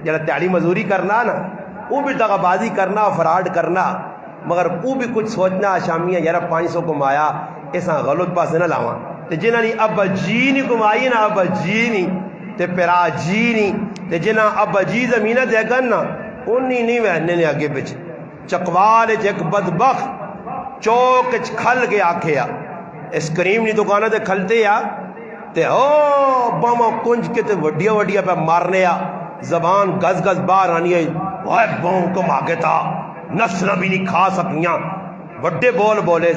جڑا تیاری مزوری کرنا نا وہ بھی دغا بازی کرنا فراڈ کرنا مگر وہ بھی کچھ سوچنا شامیاں یار 500 کمایا ایسا غلط پاس نہ لاواں تے جنہاں نے ابا جی نہیں کمائی نا ابا جی نہیں تے پرا جی نہیں تے جنہاں ابا جی زمینہ دے گن نا انہی نہیں وہنے نے آگے پچ چکوال ایک بدبخت چوک کھل کے آکھیا اس کریم نہیں دکانہ تے کھلتے یا تے او باما کنج کے تے وڈیا وڈیا پہ مارنے یا زبان گز گز باہر آنی ہے وہ بہن کم آگے تھا نسل بھی نہیں کھا سکیاں وڈے بول بولے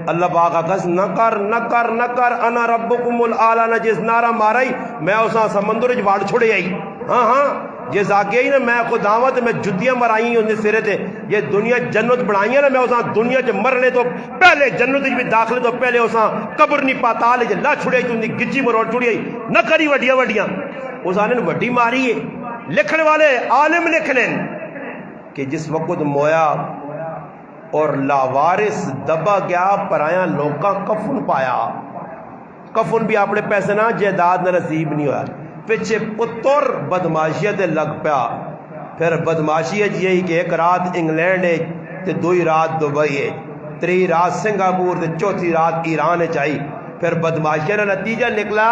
اللہ پاک کس نہ کر نہ کر نہ کر انا ربکم الاعلی نہ جس نعرہ مارائی میں اساں سمندر وچ واڑ چھڑے آئی ہاں ہاں جس آگے ہی نا میں خود دعوت میں جدیاں مرائی ان سرے تے یہ دنیا جنت بنائی نا میں اساں دنیا چ مرنے تو پہلے جنت بھی داخلے تو پہلے اساں قبر نہیں پاتال لا چھڑے تو گجی مروڑ چھڑی آئی نہ کری وڈیاں وڈیاں اساں نے وڈی ماری ہے لکھنے والے عالم لکھ لیں کہ جس وقت مویا اور لاوارث دبا گیا پرایا لوکاں کفن پایا کفن بھی اپنے پیسے نہ جائیداد نہ نصیب نہیں ہوا پیچھے پتر بدماشیت لگ پیا پھر بدماشیت یہی کہ ایک رات انگلینڈ ہے تے دوئی رات دبئی ہے تری رات سنگاپور تے چوتھی رات ایران ہے چاہی پھر بدماشی کا نتیجہ نکلا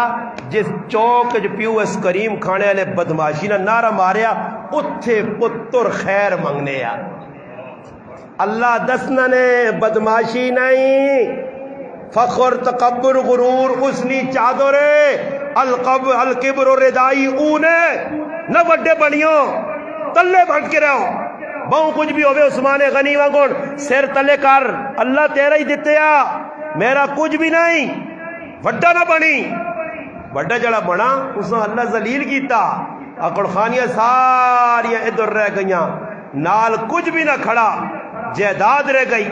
جس چوک پیو اس کریم کھانے والے بدماشی نے نعرہ ماریا اتھے پتر خیر منگنے آ اللہ دسنا نے بدماشی نہیں فخر تکبر غرور اسنی چادرے الکبر ردائی اونے نہ وڈے بنیوں تلے بھٹ کے رہو بہو کچھ بھی ہوئے عثمان غنی وانگون سر تلے کر اللہ تیرا ہی دیتے آ میرا کچھ بھی نہیں وڈا نہ بنی وڈا جڑا بنا اس نے اللہ ذلیل کیتا اکڑ خانیاں ساریاں ادھر رہ گئیاں نال کچھ بھی نہ کھڑا جائیداد رہ گئی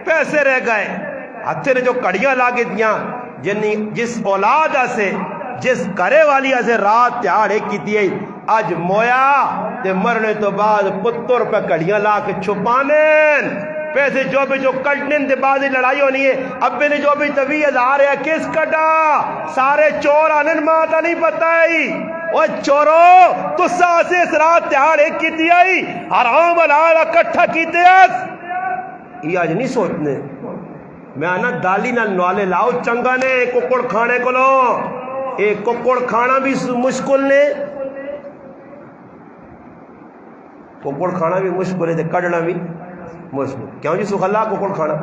پیسے رہ گئے ہتھے نے جو کڑیاں لاگے دیاں جس اولاد سے جس کرے والی سے رات تیاڑے کی دیئے آج مویا تے مرنے تو بعد پتر پہ کڑیاں لا کے چھپانے پیسے جو بھی جو کٹنے دے بازی لڑائی ہونی ہے ابے نے جو بھی طویل آ رہا ہے کس کٹا سارے چور آنن ماتا نہیں پتائی وہ چورو تو ساسے اس رات تیار ایک کی دیائی حرام العالا کٹھا کی دیاس یہ آج نہیں سوچنے میں آنا دالی نہ نوالے لاؤ چنگا نے ککڑ کھانے کو لو ایک ککڑ کھانا بھی مشکل نے ککڑ کھانا بھی مشکل ہے کڑنا بھی مشکل کیوں جی سکھ اللہ ککڑ کھانا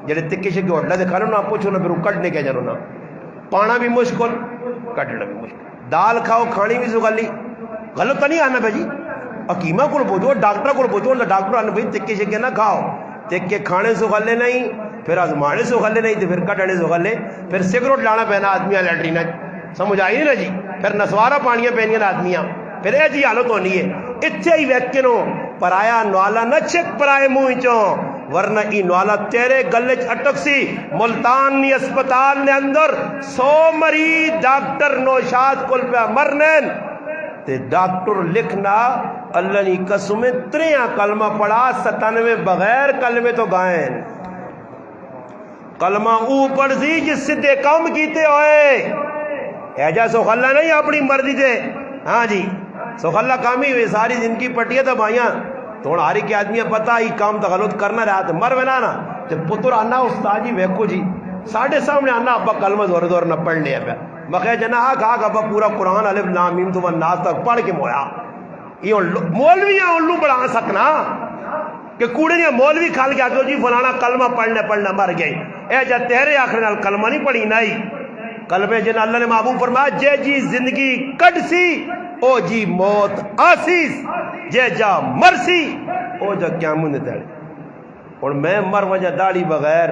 جڑے تکے شکے ہوٹلہ دے کھانا نا پوچھو نا پھر وہ کٹنے کیا جانو نا پانا بھی مشکل کٹنا بھی مشکل دال کھاؤ کھانی بھی سکھالی غلط تو نہیں آنا بھائی حکیمہ کو پوچھو ڈاکٹر کو پوچھو ڈاکٹر آنا بھائی تکے شکے نہ کھاؤ تکے کھانے سکھالے نہیں پھر آزمانے سکھالے نہیں تو پھر کٹنے سکھالے پھر سگریٹ لانا پہنا آدمیاں لیٹرینہ سمجھ آئی نہیں نا جی پھر نسوارہ پانیاں پہنیاں آدمیاں پھر اے جی حالت ہونی ہے اتھے ہی ویکنو پرایا نوالا نہ چھک پرائے موئی چوں ورنہ ای نوالا تیرے گلچ اٹک سی ملتانی اسپتال نے اندر 100 مریض ڈاکٹر نوشاد کل پہ مرنین تے ڈاکٹر لکھنا اللہ نی قسمیں 3 کلمہ پڑھا 97 بغیر کلمے تو گائیں کلمہ اوپر سی جس سے دے کام کیتے ہوئے ایجا سو خلہ نہیں اپنی مرضی دے ہاں جی سو خلہ کامی ہوئے ساری زندگی پٹیا تھا بھائیاں تھوڑا ہاری کے آدمیاں پتا ہی کام تا غلط کرنا رہا تھا مر وینا نا تے پتر آنا استاد جی ویکھو جی ساڑھے سامنے آنا ابا کلمہ زور زور نہ پڑھ لیا پہ مخے جنا آگ ابا پورا قرآن الف لام میم تو ناس تک پڑھ کے مویا یہ مولویاں الو بڑھا سکنا کہ کوڑے نے مولوی کھال کے آگے جی فلانا کلمہ پڑھنا مر گئی اے جا تیرے آخر نال کلمہ نہیں پڑھی نہیں کلمہ جن اللہ نے محبوب فرمایا جے جی زندگی کٹ سی او جی موت آسیس جے جا مرسی او جا قیامت داڑے اور میں مر وجہ داڑی بغیر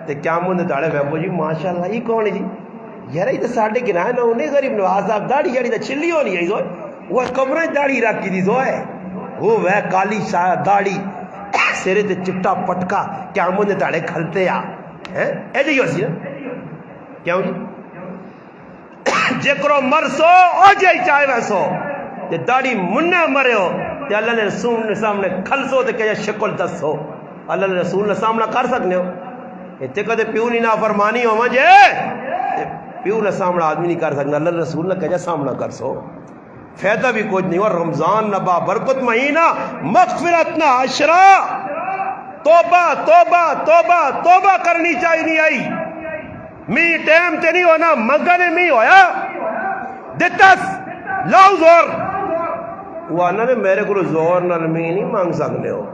تے قیامت داڑے ویبو جی ماشاءاللہ یہ کون ہے جی یار یہ تو ساڑھے گناہ نہ انہیں غریب نواز صاحب داڑی جاڑی تا چھلی ہونی ہے زوئے وہ کمرہ داڑی رکھی دی زوئے وہ کالی شاہ داڑی سرے تے چٹا پٹکا قیامت داڑے کھلتے آ اے جی ہو سی نا کیوں جی جکرو مرسو او جائی چاہے ویسو تے داڑی منہ مرے ہو تے اللہ نے رسول نے سامنے کھلسو تے کہا شکل دسو اللہ نے رسول نے سامنا کر سکنے ہو اتنے کدے پیو نہیں نافرمانی ہو مجھے پیو نے سامنا آدمی نہیں کر سکنا اللہ نے رسول نے کہا سامنا کر سو فائدہ بھی کچھ نہیں. اور رمضان نہ بابرکت مہینہ، مغفرت نہ عشرہ، توبہ توبہ توبہ توبہ کرنی چاہیے. نہیں آئی می ٹائم تے نہیں ہونا منگنے می ہویا دتس لاؤ زور. وہ آنا نے میرے کو زور نال می نہیں مانگ سکنے ہو،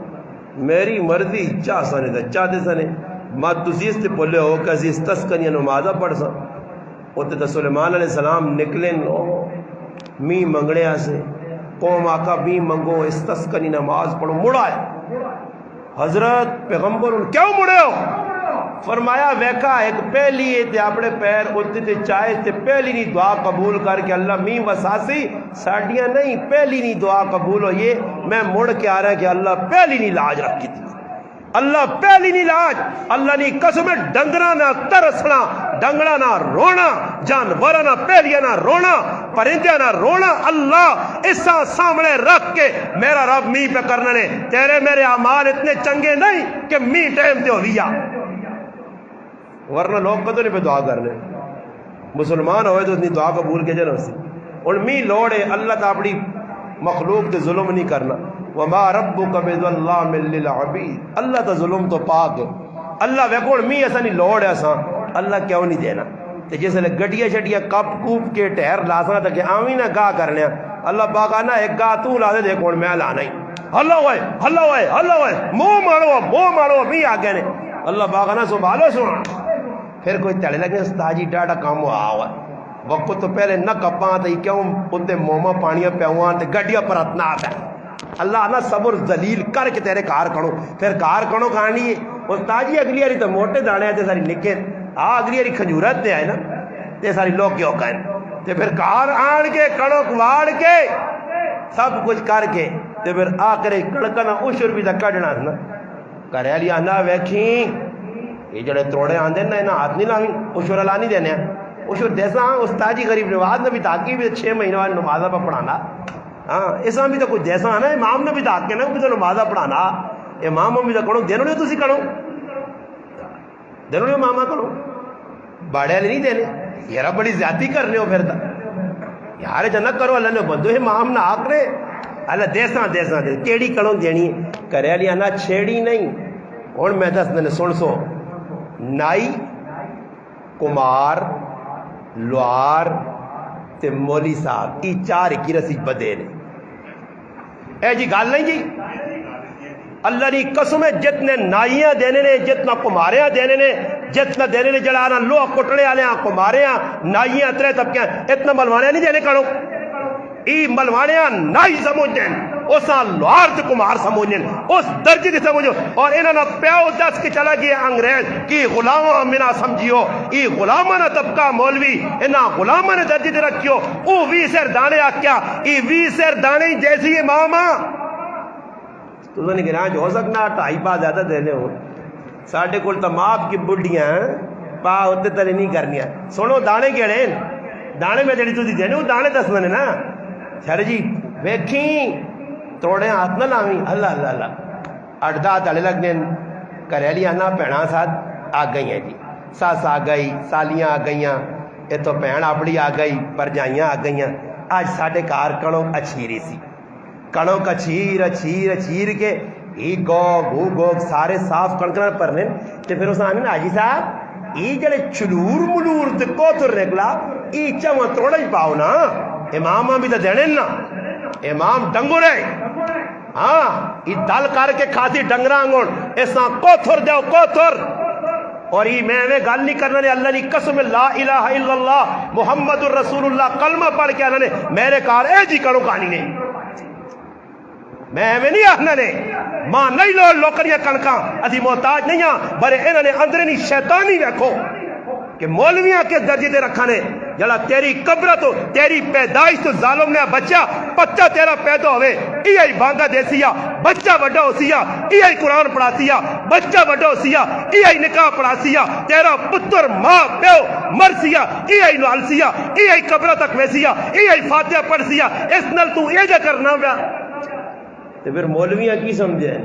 میری مرضی چاہ سنے دا چاہ دے سنے. ما تزیز تے پلے ہو کہ عزیز تسکنی نمازہ پڑھ سا. ہوتے تو سلیمان علیہ السلام نکلیں می منگڑے سے قوم آقا می منگو استسکنی نماز پڑھو. مڑا ہے حضرت پیغمبر کیوں مڑے ہو؟ فرمایا ویکھا ایک پہلی تے اپنے پیر اُتے تے چائے تے پہلی نہیں دعا قبول کر کے اللہ می وساسی ساڈیاں نہیں پہلی نہیں دعا قبول ہوئی. میں مڑ کے آ رہا ہے کہ اللہ پہلی نہیں لاج رکھی تھی، اللہ پہلی نہیں لاج. اللہ نے قسم ڈنگرا نہ ترسنا، ڈنگڑا نہ رونا، جانورا نہ پہلیا نہ رونا، پرندے نہ رونا. اللہ اسا سامنے رکھ کے میرا رب می پہ کرنا نے تیرے میرے اعمال اتنے چنگے نہیں کہ می ٹائم تے ہو لیا، ورنہ لوگ کدو نہیں پہ دعا کرنے. مسلمان ہوئے تو اتنی دعا قبول کے جانا سی. اور می لوڑے اللہ تا اپنی مخلوق تے ظلم نہیں کرنا. وما ربک بظلام للعبید، اللہ تا ظلم تو پاک ہے. اللہ ویکھو می ایسا نہیں لوڑ ہے اساں اللہ کیوں نہیں دینا. تے جس لے گڈیاں شڈیاں کپ کوپ کے ٹہر لاسا تک آویں نہ گاہ کرنے اللہ پاک آنا ایک گاہ تو لا دے دیکھ ہن میں لانا ہی ہلا ہوئے ہلا ہوئے ہلا ہوئے منہ مارو می آگے نے اللہ پاک آنا سنبھالو سنا. پھر کوئی تڑے لگے استاد جی ڈاڈا کام ہوا ہوا وقت تو پہلے نہ کپاں تے کیوں اُتے موما پانیاں پیواں تے گڈیاں پر اتنا آتا ہے. اللہ نہ صبر ذلیل کر کے تیرے کار کھڑو پھر کار کھڑو کھانی ہے. استاد جی اگلی واری تو موٹے دانے تے ساری نکے اگلی واری کھجورت تے آئے نا تے ساری لوگ کیوں کہیں تے پھر کار آن کے کڑک واڑ کے سب کچھ کر کے تے پھر آ کرے کڑکنا اشر بھی تک کڈنا نا. کرے علی آنا ویکھیں یہ جڑے تروڑے آندے نا انہاں ہاتھ نہیں لاویں اشر لا نہیں دینے اشر دیسا استاد جی غریب نواز نے بھی تاکی بھی 6 مہینے بعد نمازہ پہ پڑھانا. ہاں اس بھی تو کچھ جیسا ہے نا امام نے بھی تاک کے نا بھی تو نمازہ پڑھانا امام بھی تو کڑو دینوں نے تسی کڑو دینوں نے ماما کڑو باڑے والے نہیں دینے یار بڑی زیادتی کرنے ہو. پھر یار جنت کرو اللہ نے بندو امام نہ آک رہے اللہ دیسا دیسا دے کیڑی کڑو دینی کرے والی آنا چھیڑی نہیں. ہوں میں دس دن سن سو نائی کمار لوار تے مولی صاحب کی 4 کی رسی بدے نے. اے جی گال نہیں جی اللہ نے قسم ہے جتنے نائیاں دینے نے جتنا کماریاں دینے نے جتنا دینے نے جڑانا لوہ کٹڑے والے کماریاں نائیاں 3 طبقے اتنا ملوانے نہیں دینے کڑو. ای ملوانے نائی سمجھیں اسا لوہار تے کمار سمجھیں اس درجے دی سمجھو. اور انہاں نے پیو دس کے چلا گیا انگریز کی غلاماں منا سمجھیو ای غلاماں نہ طبقہ مولوی انہاں غلاماں نے درجے تے رکھیو. او 20 سر دانے آکیا ای 20 سر دانے جیسی اماماں تو نے گراں جو ہو سکنا 2.5 پا زیادہ دینے ہو. ساڈے کول تا ماپ کی بڈھیاں پا ہوتے تلے نہیں کرنیاں. سنو دانے کیڑے دانے میں جڑی تسی دینے دانے دسنے نا سر جی ویکھیں توڑے ہاتھ نہ لاویں اللہ اللہ اللہ 8-10 تلے لگنے کرے لی آنا بھیڑاں ساتھ آ گئی ہیں جی ساس آ گئی سالیاں آ گئیاں یہ تو بھین اپنی آ گئی پرجائیاں آ گئیاں. اج ساڈے کار کڑک اچھیری سی کڑک اچھیر کے ای گو سارے صاف کڑکنا پرنے تے پھر اس آنے نا حاجی صاحب ای جڑے چلور ملور تے کوتر نکلا ای چواں توڑے ہی پاؤ نا امام بھی تو دینے نا امام ڈنگو رہے ہاں ای دل کر کے کھاتی ڈنگرا انگوڑ ایسا کوتھر دیو کوتھر. اور ای میں گل نہیں کرنا نے اللہ نے قسم لا الہ الا اللہ محمد الرسول اللہ کلمہ پڑھ کے اللہ نے میرے کار اے جی کرو کہانی نے میں ایویں نہیں آخنا نے ماں نہیں لو لوکریاں کنکاں اسی محتاج نہیں ہاں بڑے انہوں نے اندر نہیں شیطانی ویکھو کہ مولویاں کے درجے تے رکھا نے جڑا تیری قبر تو تیری پیدائش تو ظالم نے بچہ تیرا پیدا ہوئے یہ بانگا دیسیا بچہ بڑا ہو سیا یہ قرآن پڑھا سیا بچہ بڑا ہو سیا یہ نکاح پڑھا سیا تیرا پتر ماں پیو مر سیا یہ لال سیا یہ قبر تک ویسیا یہ فاتحہ پڑھ سیا اس نل تو یہ جا کرنا پیا. تو پھر مولویاں کی سمجھے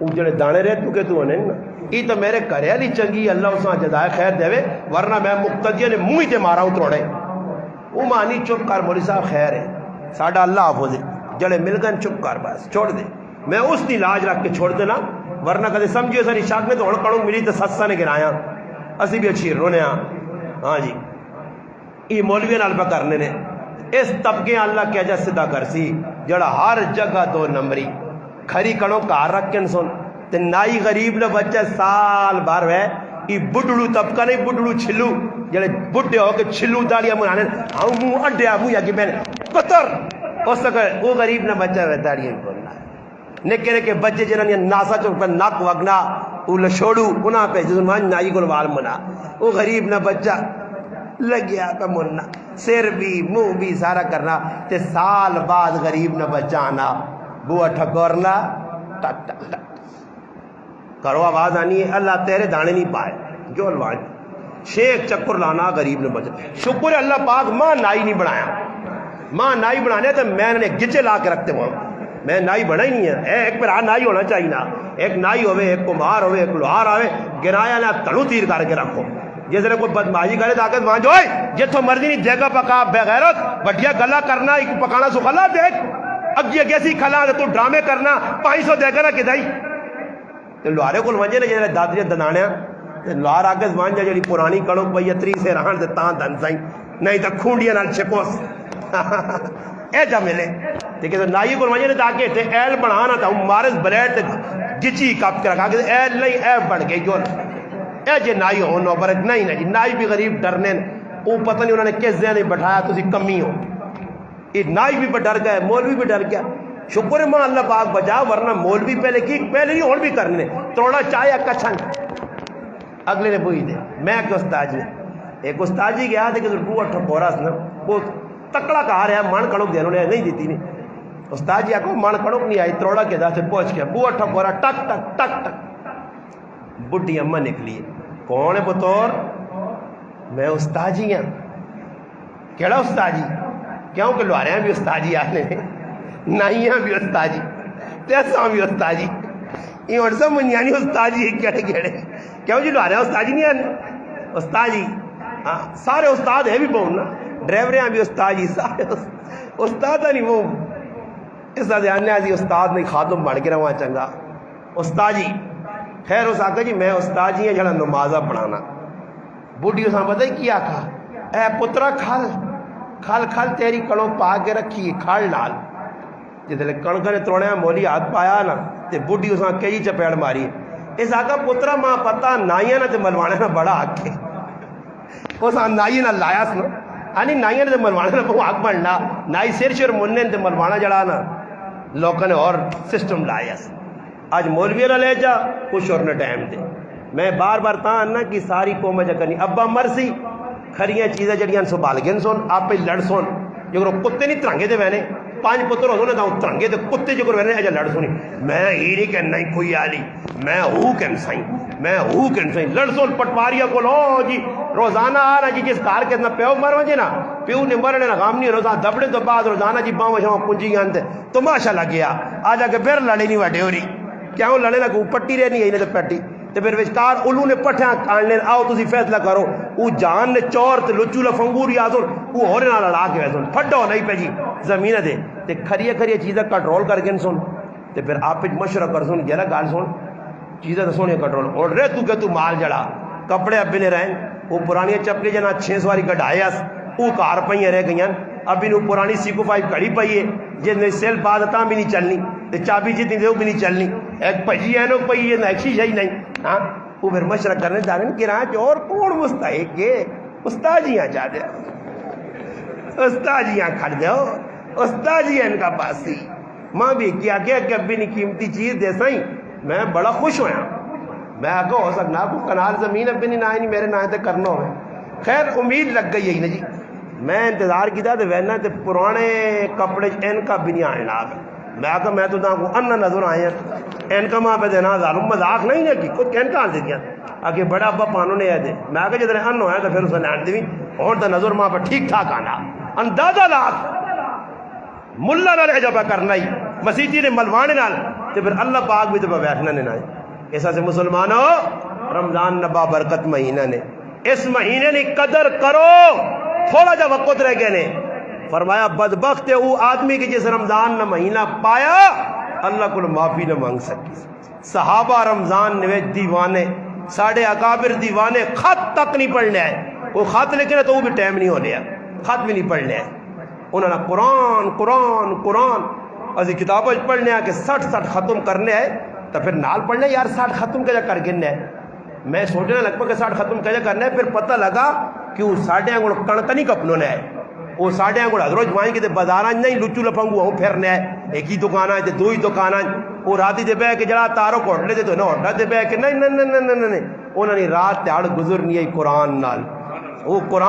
وہ جڑے دانے رہ تو کہ تو ہونے نا یہ تو میرے کرے علی چنگی اللہ اساں جزائے خیر دے ورنہ میں مقتدیہ نے منہ تے مارا ہوں توڑے وہ مانی چپ کر مولوی صاحب خیر ہے ساڈا اللہ حافظ جڑے مل گئے چپ کر بس چھوڑ دے میں اس دی لاج رکھ کے چھوڑ دینا ورنہ کدے سمجھیے ساری شاک میں تو ہن کڑوں ملی تے سسا نے گرایا اسی بھی اچھی رونے ہاں جی یہ مولوی نال پہ کرنے نے اس طبقے اللہ کیا جا سدھا کر سی جڑا ہر جگہ دو نمبری کھری کڑوں کار رکھن سن تے نائی غریب نہ بچہ سال بھر ہے یہ بڈڑو طبقہ نہیں بڈڑو چھلو جڑے بڈھے ہو کے چھلو داڑیاں منانے ہاں منہ اڈیا منہ یا کہ میں قطر اس تک وہ غریب نہ بچہ ہے داڑیاں بولنا نکے نکے بچے جنہوں نے ناسا چوک پر ناک وگنا وہ لشوڑو انہاں پہ جس مان نائی گلوال منا وہ غریب نہ بچہ لگ گیا پہ مننا سر بھی منہ بھی سارا کرنا تے سال بعد غریب نہ بچہ آنا بوا ٹھکورنا ٹک ٹک ٹک کرو آواز آنی ہے اللہ تیرے دانے نہیں پائے جو الوان شیخ چکر لانا غریب نے بچا شکر ہے اللہ پاک ماں نائی نہیں بنایا ماں نائی بنانے تو میں نے گچے لا کے رکھتے وہاں میں نائی بنا ہی نہیں ہے ایک پر نائی ہونا چاہیے نا ایک نائی ہوئے ایک کمار ہوئے ایک لوہار ہوئے گرایا نہ تڑو تیر کر کے رکھو جس طرح کوئی بدماشی کرے طاقت وہاں جو ہے جتوں مرضی نہیں جگہ پکا بغیرت بٹیا گلا کرنا ایک پکانا سو خلا دیکھ اب یہ کیسی کھلا تو ڈرامے کرنا 500 دے گا کدائی لوہارے کو ونجے نے جڑے دادری دنانیا لوہار آگے وانجا جڑی پرانی کڑک پئی 3 سے رہن تے تاں دن سائیں نہیں تے کھونڈیاں نال چھکوس اے جا ملے تے کہ نائی کو ونجے نے تاکہ تے ایل بنانا تا مارس بلیڈ تے گچی کاپ کے رکھا کہ ایل نہیں اے بن گئی جو اے جے نائی ہو نو برت نہیں نہیں نائی بھی غریب ڈرنے او پتہ نہیں انہوں نے کس ذہن میں بٹھایا تسی کمی ہو یہ نائی بھی ڈر گئے مولوی بھی ڈر گیا شکر ہے ماں اللہ پاک بجا ورنہ مولوی پہلے کی پہلے نہیں اور بھی کرنے توڑا چائے اکا چھنگ اگلے نے بوئی دے میں کہ استاد جی ایک استاد جی گیا تھے کہ بو اٹھا پورا سنا وہ تکڑا کہا رہا من کڑک دے انہوں نے نہیں دیتی نہیں استاد جی آکو من کڑک نہیں آئی تروڑا کے دا سے پہنچ گیا بو اٹھا پورا ٹک ٹک ٹک ٹک بڈھی اماں نکلی کون ہے بطور میں استاد جی ہاں کیڑا استاد جی کیوں کہ لوہاریاں بھی استاد جی آنے نائیاں بھی استاد جی تیساں بھی استاد جی یہ اور سب منیانی استاد جی کیڑے کیڑے کیوں جی لوہاریاں استاد جی نہیں آنے استاد جی ہاں سارے استاد ہے بھی بہن نا ڈرائیوریاں بھی استاد جی سارے استاد نہیں وہ اس طرح آنے جی استاد نہیں خاتم بڑھ کے رہا چنگا استاد جی خیر اس آکا جی میں استاد جی ہیں جڑا نمازہ پڑھانا بڈھی اساں پتہ ہی کیا کہا اے پترا کھل کھل کھل تیری کڑوں پا کے رکھی کھل ڈال جتنے کڑک نے توڑیا مولی ہاتھ پایا نا تے بڈھی اساں کئی چپیڑ ماری اس آکا پترا ماں پتہ نائیاں نہ تے ملوانے نہ بڑا حق ہے اساں نائی نہ لایا سنا آنی نائیاں تے ملوانے نہ بہت حق بننا نائی سر مننے تے ملوانا جڑا نا لوگوں نے اور سسٹم لایا سنا آج مولوی نہ لے جا کچھ اور نہ ٹائم دے میں بار بار تاں آنا کہ ساری قوم جا کرنی ابا مرسی کھریاں چیزیں جڑیاں سو بالگن سن آپ پہ لڑ سن جو کتے نہیں ترنگے دے وینے 5 پتر ہو نا ترنگے دے کتے جو وینے اجا لڑ سنی میں ہی نہیں کہنا ہی کوئی آلی میں ہوں کہن سائیں میں ہوں کہن سائیں لڑ سن پٹواریہ کو لو جی روزانہ آنا جی جس کار کے اتنا پیو مر وجے نا پیو نے مرنے نا غام نہیں روزانہ دبڑے تو بعد روزانہ جی باؤں شاؤں پنجی گانتے تو ماشاء اللہ گیا آج آ کے پھر لڑے نہیں وڈے ہو رہی کیوں لڑے نا کوئی پٹی رہنی ہے تو پٹی تو پھر وچکار الو نے پٹھیاں کھان لین آؤ تسی فیصلہ کرو وہ جان نے چور تے لچو لفنگور یا سن وہ ہورے نہ لڑا کے ویسن پھڈو نہیں پہ جی زمین دے تے کھریے کھریے چیزیں کنٹرول کر کے سن تے پھر آپ مشورہ کر سن گیرا گال سن چیزیں تو سونے کنٹرول اور رہ تو مال جڑا کپڑے ابھی نے رہن وہ پرانی چپلی جنا 600 واری کڈھایا وہ کار پہ رہ گئی ابھی نو پرانی سیکو 5 کڑی پئی ہے جس نے سیل بعد تاں بھی نہیں چلنی تے چابی جتنی دے وہ بھی نہیں چلنی ایک بھجی ہے نو پئی ہے نہ ایک شیشہ ہی نہیں ہاں وہ پھر مشورہ کرنے جانے کہ راہ اور کون مستحق ہے استاد جیاں جا دے استاد جیاں کھڑ دو استاد جی ان کا پاسی ماں بھی کیا کہ ابھی نہیں قیمتی چیز دے سائیں میں بڑا خوش ہویا میں آگے ہو سکنا کو کنال زمین ابھی نہیں نائیں میرے نائیں تے کرنا ہوئے خیر امید لگ گئی ہے نا جی میں انتظار کیتا تے وینا تے پرانے کپڑے ان کا بھی نہیں آنے لگا میں آگا میں تو کو ان نظر آئے ہیں ان کا ماں پہ دینا ظالم مذاق نہیں ہے کہ کچھ ان کا دے دیا آگے بڑا ابا پانوں نے دے میں آگے جدھر ان ہویا تو پھر اسے لین دی اور تو نظر ماں پہ ٹھیک ٹھاک آنا اندازہ لاکھ ملا نہ رہ جا پہ کرنا ہی مسیحی نے ملوانے نال تو پھر اللہ پاک بھی تو پہ بیٹھنا نے نہ ایسا سے مسلمانوں رمضان نبا برکت مہینہ نے اس مہینے نے قدر کرو تھوڑا جا وقت رہ گئے نے فرمایا بدبخت ہے وہ آدمی کی جس رمضان نہ مہینہ پایا اللہ کو معافی نہ مانگ سکی. صحابہ رمضان نے دیوانے ساڑھے اکابر دیوانے خط تک نہیں پڑھنے آئے. وہ خط لکھنے تو وہ بھی ٹائم نہیں ہونے آئے, خط بھی نہیں پڑھنے آئے. انہوں نے قرآن قرآن قرآن اسی کتابیں پڑھنے آ کے 60 ختم کرنے آئے تو پھر نال پڑھنے یار 60 ختم کیا کر گنے ہے. میں سوچنے لگ پا کہ 60 ختم کیا کرنا ہے. پھر پتہ لگا کہ وہ ساڑھے آنگڑ کڑک نہیں کپنوں نے آئے. وہ ساڑھے آنگڑ حضرت جمائیں کہ بازار نہیں لچو لپنگو ہوں پھرنے آئے. ایک ہی دکان آئے دو ہی دکان آئے. وہ راتی دے بے کہ جڑا تارو کوٹلے دے تو نہ ہوٹا دے بے کہ نہیں انہوں نے رات تیار گزرنی ہے قرآن نال. وہ قرآن